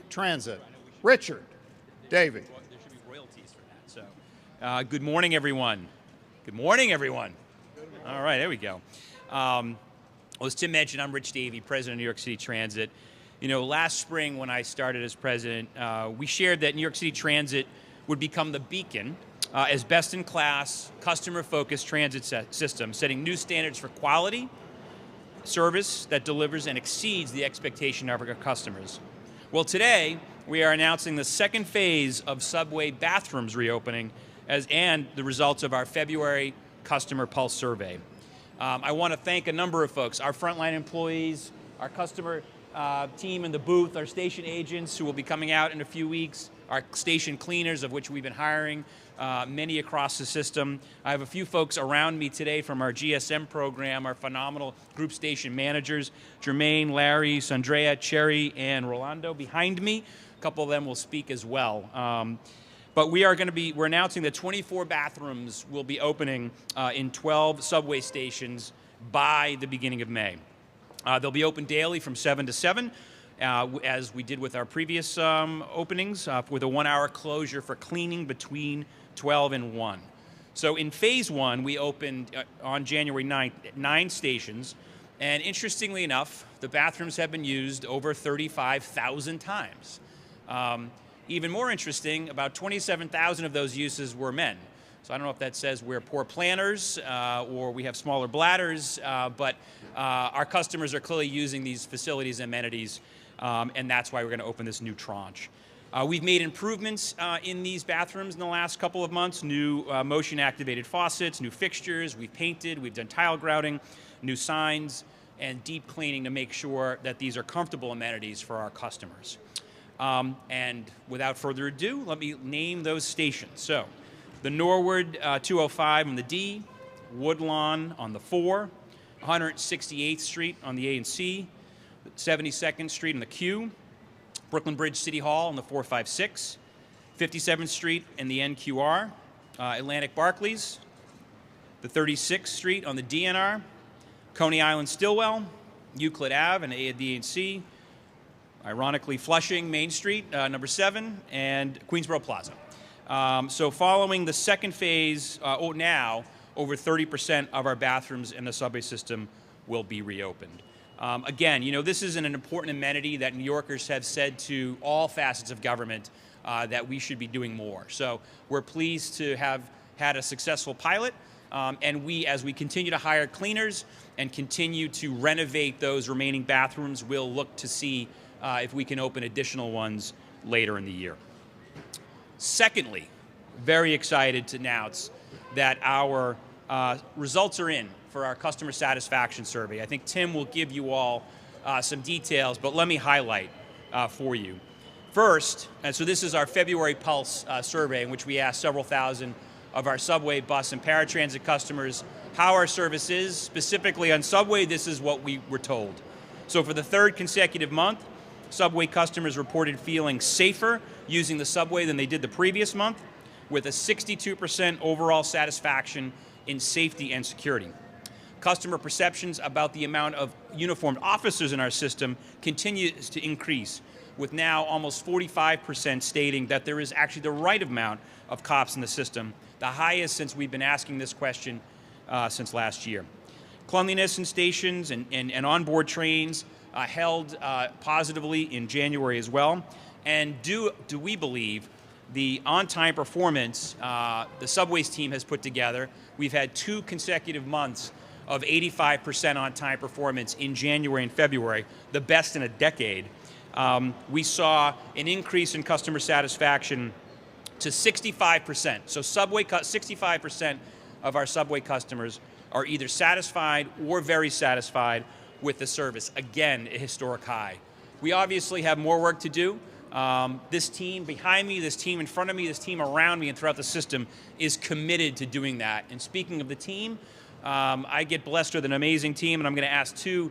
Transit. Richard, Davey. There should be royalties for that. So, good morning, everyone. Good morning, everyone. All right, there we go. Well, as Tim mentioned, I'm Rich Davey, president of New York City Transit. You know, last spring when I started as president, we shared that New York City Transit would become the beacon as best-in-class, customer-focused transit system, setting new standards for quality, service that delivers and exceeds the expectation of our customers. Well, today, we are announcing the second phase of subway bathrooms reopening and the results of our February Customer Pulse Survey. I want to thank a number of folks, our frontline employees, our customer team in the booth, our station agents who will be coming out in a few weeks, our station cleaners, of which we've been hiring, many across the system. I have a few folks around me today from our GSM program, our phenomenal group station managers, Jermaine, Larry, Sandrea, Cherry, and Rolando behind me. A couple of them will speak as well. But we're announcing that 24 bathrooms will be opening in 12 subway stations by the beginning of May. They'll be open daily from 7 to 7, as we did with our previous openings, with a 1-hour closure for cleaning between 12 and 1. So in phase 1, we opened on January 9th at 9 stations, and interestingly enough, the bathrooms have been used over 35,000 times. Even more interesting, about 27,000 of those uses were men. So I don't know if that says we're poor planners or we have smaller bladders, but our customers are clearly using these facilities and amenities, and that's why we're going to open this new tranche. We've made improvements in these bathrooms in the last couple of months, new motion-activated faucets, new fixtures, we've painted, we've done tile grouting, new signs, and deep cleaning to make sure that these are comfortable amenities for our customers. And without further ado, let me name those stations. So, the Norwood 205 on the D, Woodlawn on the 4, 168th Street on the A and C, 72nd Street on the Q, Brooklyn Bridge City Hall on the 456, 57th Street and the NQR, Atlantic Barclays, the 36th Street on the DNR, Coney Island Stillwell, Euclid Ave and A and C, ironically Flushing Main Street, number 7, and Queensboro Plaza. So following the second phase, now over 30% of our bathrooms in the subway system will be reopened. Again, you know, this is an important amenity that New Yorkers have said to all facets of government that we should be doing more. So we're pleased to have had a successful pilot, and as we continue to hire cleaners and continue to renovate those remaining bathrooms, we'll look to see if we can open additional ones later in the year. Secondly, very excited to announce that our results are in for our customer satisfaction survey. I think Tim will give you all some details, but let me highlight for you. First, and so this is our February Pulse survey in which we asked several thousand of our subway, bus, and paratransit customers how our service is. Specifically on subway, this is what we were told. So for the third consecutive month, subway customers reported feeling safer using the subway than they did the previous month, with a 62% overall satisfaction in safety and security. Customer perceptions about the amount of uniformed officers in our system continues to increase, with now almost 45% stating that there is actually the right amount of cops in the system, the highest since we've been asking this question since last year. Cleanliness in stations and onboard trains held positively in January as well. And do we believe the on-time performance the subways team has put together, we've had 2 consecutive months of 85% on-time performance in January and February, the best in a decade. We saw an increase in customer satisfaction to 65%. So 65% of our subway customers are either satisfied or very satisfied with the service. Again, a historic high. We obviously have more work to do. This team behind me, this team in front of me, this team around me and throughout the system is committed to doing that. And speaking of the team, I get blessed with an amazing team, and I'm going to ask two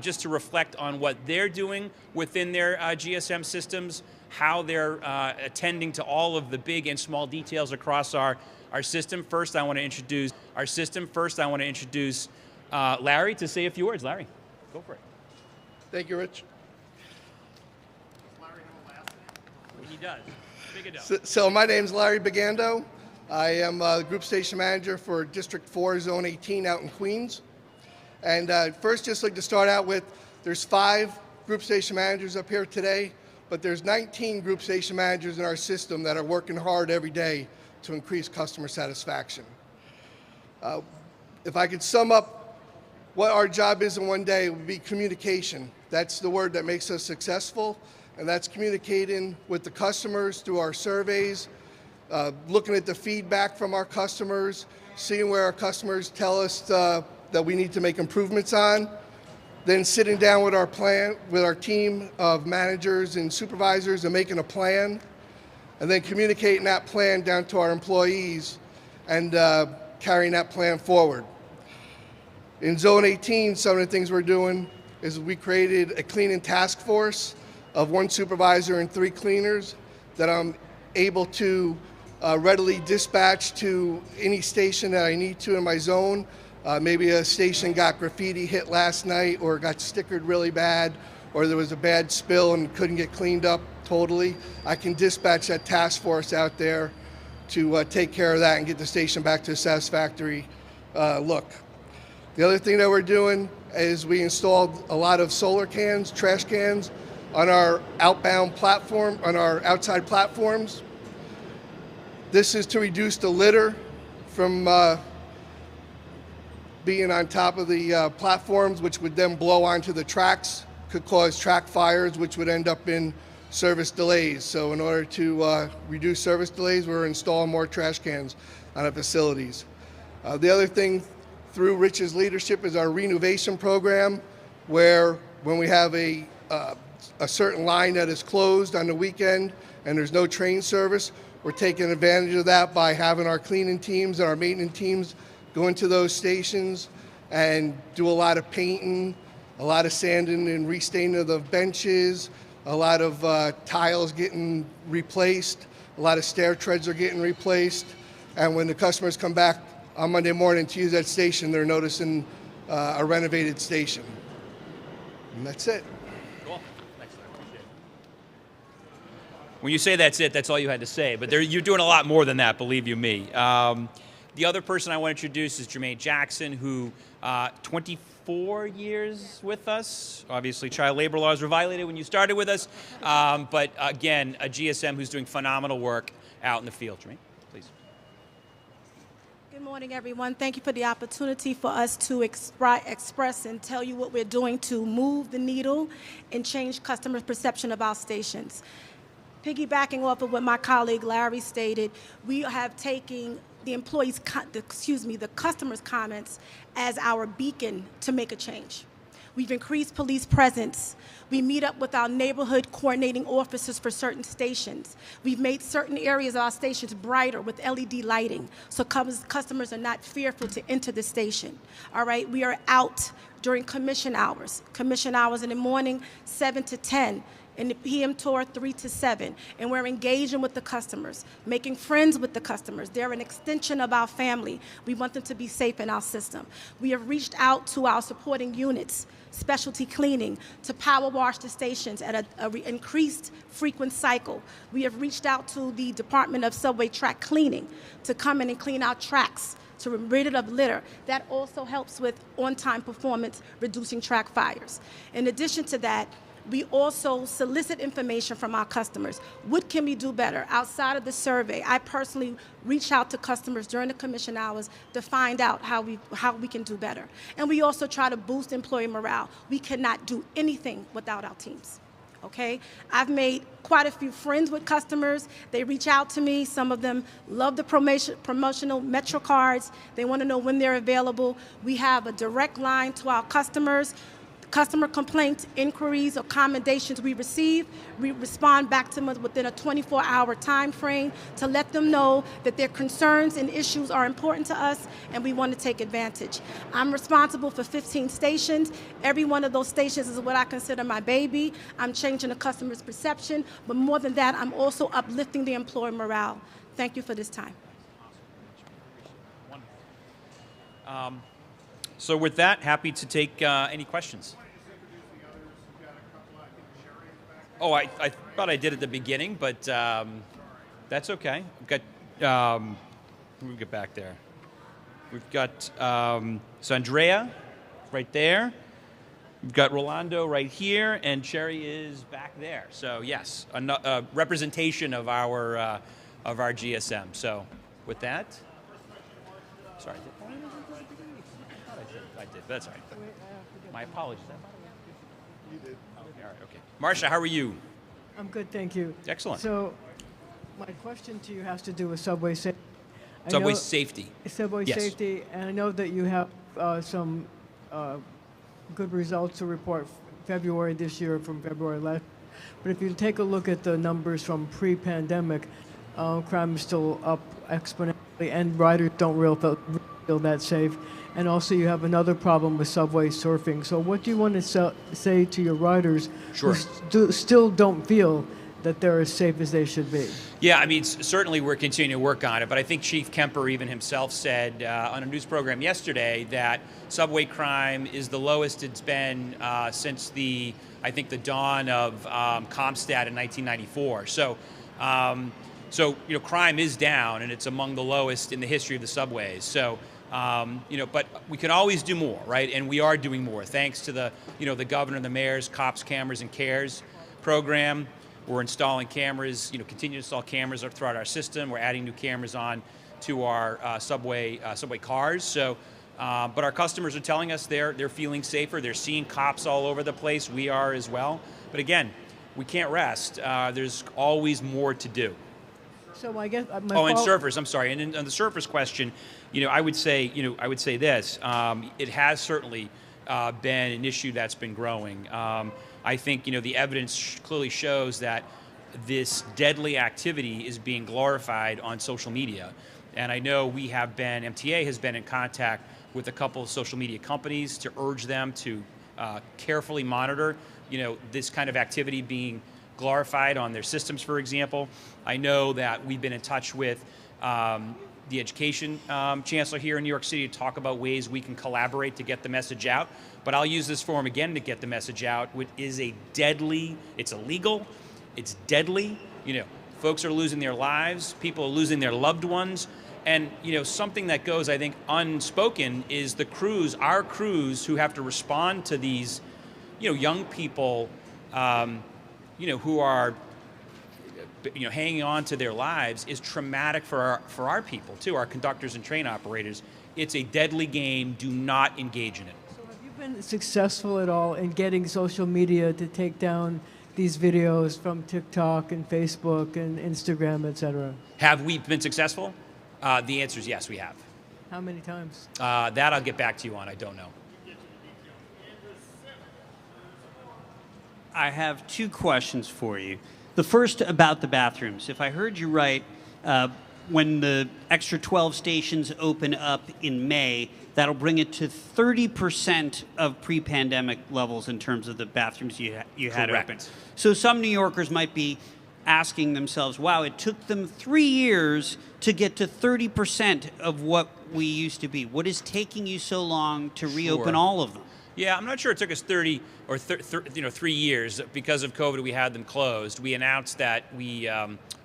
just to reflect on what they're doing within their GSM systems, how they're attending to all of the big and small details across our system. First, I want to introduce Larry to say a few words. Larry, go for it. Thank you, Rich. He does. Big ado. So my name's Larry Bagando. I am the Group Station Manager for District 4, Zone 18 out in Queens. And first, just like to start out with, there's 5 Group Station Managers up here today, but there's 19 Group Station Managers in our system that are working hard every day to increase customer satisfaction. If I could sum up what our job is in one day, it would be communication. That's the word that makes us successful, and that's communicating with the customers through our surveys, looking at the feedback from our customers, seeing where our customers tell us that we need to make improvements on, then sitting down with our team of managers and supervisors and making a plan, and then communicating that plan down to our employees and carrying that plan forward. In Zone 18, some of the things we're doing is we created a cleaning task force of 1 supervisor and 3 cleaners that I'm able to readily dispatch to any station that I need to in my zone. Maybe a station got graffiti hit last night or got stickered really bad, or there was a bad spill and couldn't get cleaned up totally. I can dispatch that task force out there to take care of that and get the station back to a satisfactory look. The other thing that we're doing is we installed a lot of solar cans, trash cans, on our outbound platform, on our outside platforms. This is to reduce the litter from being on top of the platforms, which would then blow onto the tracks, could cause track fires, which would end up in service delays. So in order to reduce service delays, we're installing more trash cans on our facilities. The other thing through Rich's leadership is our renovation program, where when we have a certain line that is closed on the weekend and there's no train service, we're taking advantage of that by having our cleaning teams and our maintenance teams go into those stations and do a lot of painting, a lot of sanding and restaining of the benches, a lot of tiles getting replaced, a lot of stair treads are getting replaced. And when the customers come back on Monday morning to use that station, they're noticing a renovated station. And that's it. Cool. Thanks, Larry. Appreciate it. When you say that's it, that's all you had to say. But you're doing a lot more than that, believe you me. The other person I want to introduce is Jermaine Jackson, who 24 years with us. Obviously, child labor laws were violated when you started with us. But again, a GSM who's doing phenomenal work out in the field. Jermaine, please. Good morning, everyone. Thank you for the opportunity for us to express and tell you what we're doing to move the needle and change customers' perception of our stations. Piggybacking off of what my colleague Larry stated, we have taken the the customers' comments as our beacon to make a change. We've increased police presence. We meet up with our neighborhood coordinating officers for certain stations. We've made certain areas of our stations brighter with LED lighting, so customers are not fearful to enter the station. All right, we are out during commission hours. Commission hours in the morning, 7 to 10. In the PM tour, 3 to 7, and we're engaging with the customers, making friends with the customers. They're an extension of our family. We want them to be safe in our system. We have reached out to our supporting units, specialty cleaning, to power wash the stations at an increased frequent cycle. We have reached out to the Department of Subway Track Cleaning to come in and clean our tracks, to rid it of litter. That also helps with on-time performance, reducing track fires. In addition to that, we also solicit information from our customers. What can we do better? Outside of the survey, I personally reach out to customers during the commission hours to find out how we can do better. And we also try to boost employee morale. We cannot do anything without our teams. Okay? I've made quite a few friends with customers. They reach out to me. Some of them love the promotional Metro cards. They want to know when they're available. We have a direct line to our customers. Customer complaints, inquiries, or commendations we receive, we respond back to them within a 24-hour time frame to let them know that their concerns and issues are important to us and we want to take advantage. I'm responsible for 15 stations. Every one of those stations is what I consider my baby. I'm changing the customer's perception, but more than that, I'm also uplifting the employee morale. Thank you for this time. So with that, happy to take any questions. Oh, I thought I did at the beginning, but that's okay. We've got, who we get back there? We've got so Andrea right there. We've got Rolando right here, and Cherry is back there. So yes, a representation of our GSM. So with that, sorry. I did. That's all right. My apologies. You did. All right. Okay. Marsha, how are you? I'm good, thank you. Excellent. So, my question to you has to do with subway safety. Subway safety. Subway Yes. safety, and I know that you have some good results to report February this year from February last. But if you take a look at the numbers from pre-pandemic, crime is still up exponentially, and riders don't feel that safe. And also, you have another problem with subway surfing. So, what do you want to say to your riders Sure. who still don't feel that they're as safe as they should be? Yeah, I mean, certainly we're continuing to work on it, but I think Chief Kemper even himself said on a news program yesterday that subway crime is the lowest it's been since the dawn of CompStat in 1994. So, crime is down, and it's among the lowest in the history of the subways. So, but we can always do more, right? And we are doing more, thanks to the governor and the mayor's Cops, Cameras, and Cares program. We're installing cameras, continue to install cameras throughout our system. We're adding new cameras on to our subway cars. So, but our customers are telling us they're feeling safer. They're seeing cops all over the place. We are as well. But again, we can't rest. There's always more to do. So I guess and surfers. I'm sorry. And on the surfers question, I would say this. It has certainly been an issue that's been growing. I think the evidence clearly shows that this deadly activity is being glorified on social media, and I know MTA has been in contact with a couple of social media companies to urge them to carefully monitor, this kind of activity being glorified on their systems, for example. I know that we've been in touch with the education chancellor here in New York City to talk about ways we can collaborate to get the message out. But I'll use this forum again to get the message out, which is it's illegal, it's deadly. Folks are losing their lives, people are losing their loved ones. And, something that goes, I think, unspoken is our crews who have to respond to these, young people, who are hanging on to their lives is traumatic for our people too, our conductors and train operators. It's a deadly game. Do not engage in it. So have you been successful at all in getting social media to take down these videos from TikTok and Facebook and Instagram, et cetera? Have we been successful? The answer is yes, we have. How many times? That I'll get back to you on. I don't know. I have two questions for you. The first about the bathrooms. If I heard you right, when the extra 12 stations open up in May, that'll bring it to 30% of pre-pandemic levels in terms of the bathrooms you had Correct. open. So some New Yorkers might be asking themselves, wow, it took them 3 years to get to 30% of what we used to be. What is taking you so long to reopen all of them? Yeah, I'm not sure it took us 30 or 3 years. Because of COVID, we had them closed. We announced that we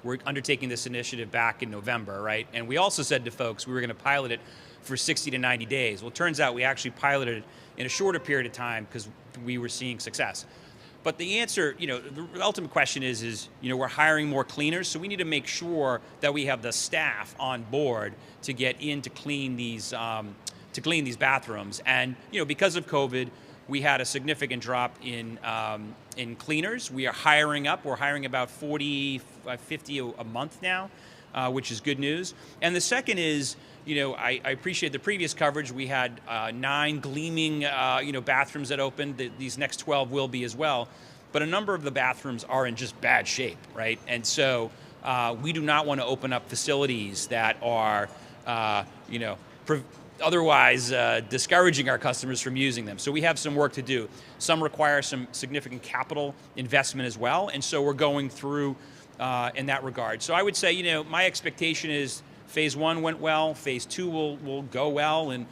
were undertaking this initiative back in November, right? And we also said to folks we were going to pilot it for 60 to 90 days. Well, it turns out we actually piloted it in a shorter period of time because we were seeing success. But the answer, the ultimate question is we're hiring more cleaners, so we need to make sure that we have the staff on board to get in to clean these bathrooms. And because of COVID, we had a significant drop in cleaners. We are hiring up. We're hiring about 40, 50 a month now, which is good news. And the second is, I appreciate the previous coverage. We had 9 gleaming, bathrooms that opened. These next 12 will be as well. But a number of the bathrooms are in just bad shape, right? And so we do not want to open up facilities that are, otherwise discouraging our customers from using them. So we have some work to do. Some require some significant capital investment as well. And so we're going through in that regard. So I would say, my expectation is Phase 1 went well, Phase 2 will go well, and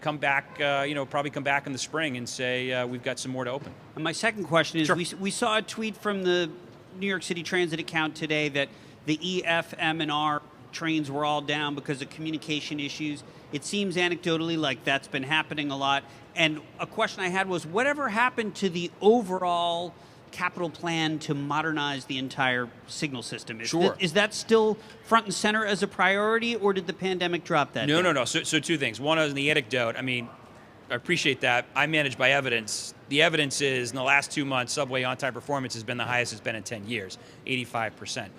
come back, probably come back in the spring and say we've got some more to open. And my second question is, Sure. we saw a tweet from the New York City Transit account today that the E, F, M, and R trains were all down because of communication issues. It seems anecdotally like that's been happening a lot. And a question I had was, whatever happened to the overall capital plan to modernize the entire signal system? Sure. Is that still front and center as a priority, or did the pandemic drop that down? No. So two things. One is the anecdote. I mean, I appreciate that. I manage by evidence. The evidence is in the last 2 months, subway on-time performance has been the highest it's been in 10 years, 85%.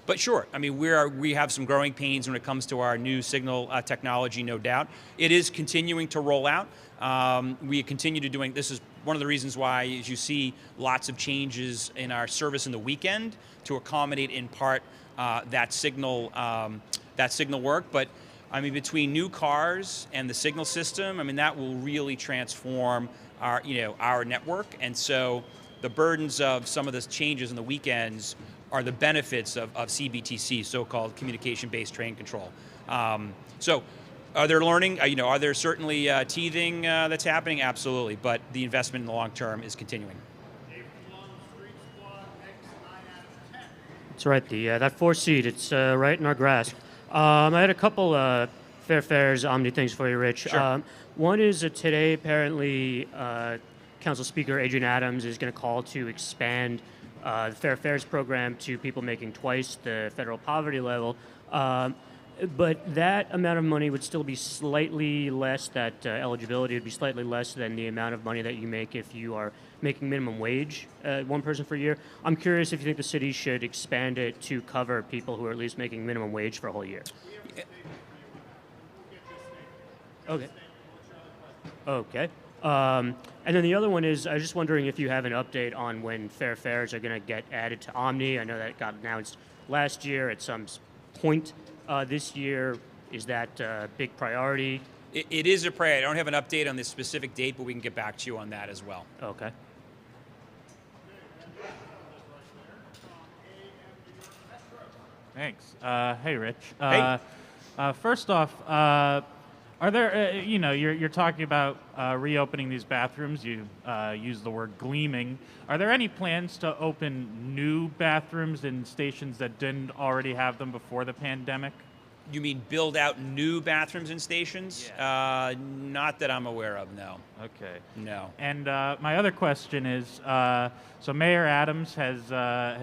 But sure, I mean, we have some growing pains when it comes to our new signal technology, no doubt. It is continuing to roll out. We continue to doing, this is one of the reasons why, as you see, lots of changes in our service in the weekend to accommodate in part that signal work. But I mean, between new cars and the signal system, I mean, that will really transform our network. And so the burdens of some of the changes in the weekends are the benefits of CBTC, so-called communication-based train control. So are there learning? Are there certainly teething that's happening? Absolutely, but the investment in the long term is continuing. That's right, that fourth seat, it's right in our grasp. I had a couple Fair Fares Omni things for you, Rich. Sure. One is that today, apparently, Council Speaker Adrian Adams is going to call to expand the Fair Fares program to people making twice the federal poverty level. But that amount of money would still be slightly less, that eligibility would be slightly less than the amount of money that you make if you are making minimum wage, one person per year. I'm curious if you think the city should expand it to cover people who are at least making minimum wage for a whole year. Okay. Okay. And then the other one is, I was just wondering if you have an update on when Fair Fares are going to get added to Omni. I know that got announced last year at some point this year. Is that a big priority? It is a priority. I don't have an update on this specific date, but we can get back to you on that as well. Okay. Thanks. Hey, Rich. Hey. First off, are there, you're talking about reopening these bathrooms. You use the word gleaming. Are there any plans to open new bathrooms in stations that didn't already have them before the pandemic? You mean build out new bathrooms and stations? Yeah. Not that I'm aware of, no. Okay. No. And my other question is, so Mayor Adams has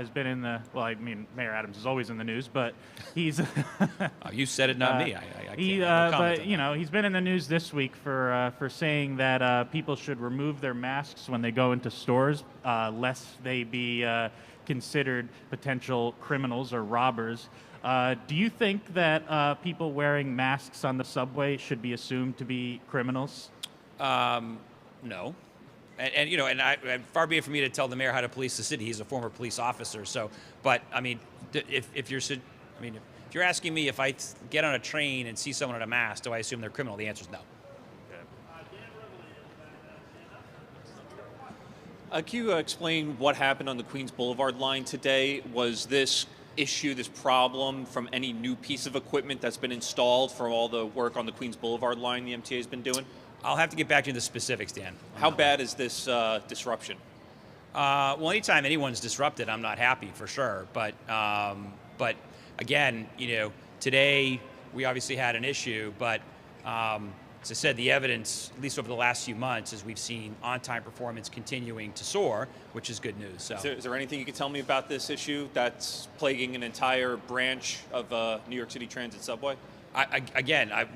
been in the, well, I mean, Mayor Adams is always in the news, but he's... Oh, you said it, not me. I can't comment but on that. he's been in the news this week for saying that people should remove their masks when they go into stores, lest they be considered potential criminals or robbers. Do you think that people wearing masks on the subway should be assumed to be criminals? No. And far be it for me to tell the mayor how to police the city. He's a former police officer. So, but I mean, if you're asking me if I get on a train and see someone in a mask, do I assume they're criminal? The answer is no. Can you explain what happened on the Queens Boulevard line today? Was this issue, this problem, from any new piece of equipment that's been installed for all the work on the Queens Boulevard line the MTA has been doing? I'll have to get back to you the specifics, Dan. How bad is this disruption? Well, anytime anyone's disrupted, I'm not happy for sure. But again, today we obviously had an issue, but as I said, the evidence, at least over the last few months, is we've seen on-time performance continuing to soar, which is good news. So, Is there anything you can tell me about this issue that's plaguing an entire branch of New York City Transit subway?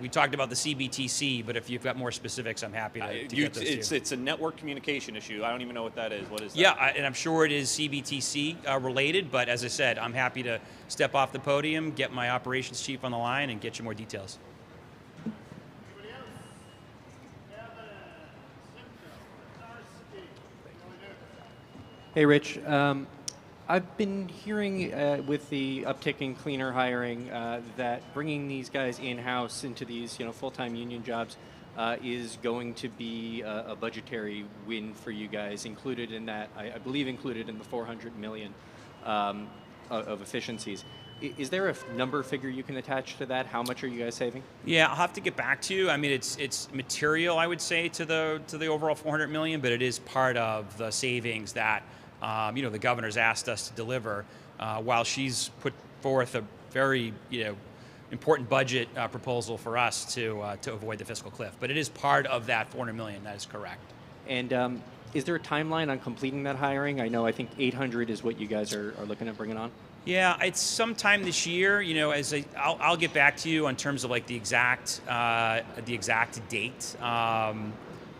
We talked about the CBTC, but if you've got more specifics, I'm happy to get those to you. It's a network communication issue. I don't even know what that is. What is that? Yeah, and I'm sure it is CBTC related, but as I said, I'm happy to step off the podium, get my operations chief on the line, and get you more details. Hey, Rich. I've been hearing with the uptick in cleaner hiring that bringing these guys in-house into these full-time union jobs is going to be a budgetary win for you guys, included in that, I believe included in the $400 million of efficiencies. Is there a number figure you can attach to that? How much are you guys saving? Yeah, I'll have to get back to you. I mean, it's material, I would say, to the overall 400 million, but it is part of the savings that the governor's asked us to deliver, while she's put forth a very important budget proposal for us to avoid the fiscal cliff. But it is part of that 400 million. That is correct. And is there a timeline on completing that hiring? I think 800 is what you guys are looking at bringing on. Yeah, it's sometime this year. I'll get back to you in terms of like the exact date.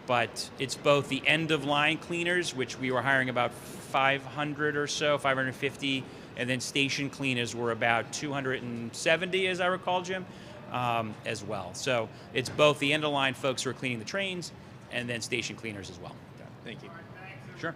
But it's both the end of line cleaners, which we were hiring about 500 or so, 550, and then station cleaners were about 270, as I recall, Jim, as well. So it's both the end of line folks who are cleaning the trains, and then station cleaners as well. Thank you. Sure.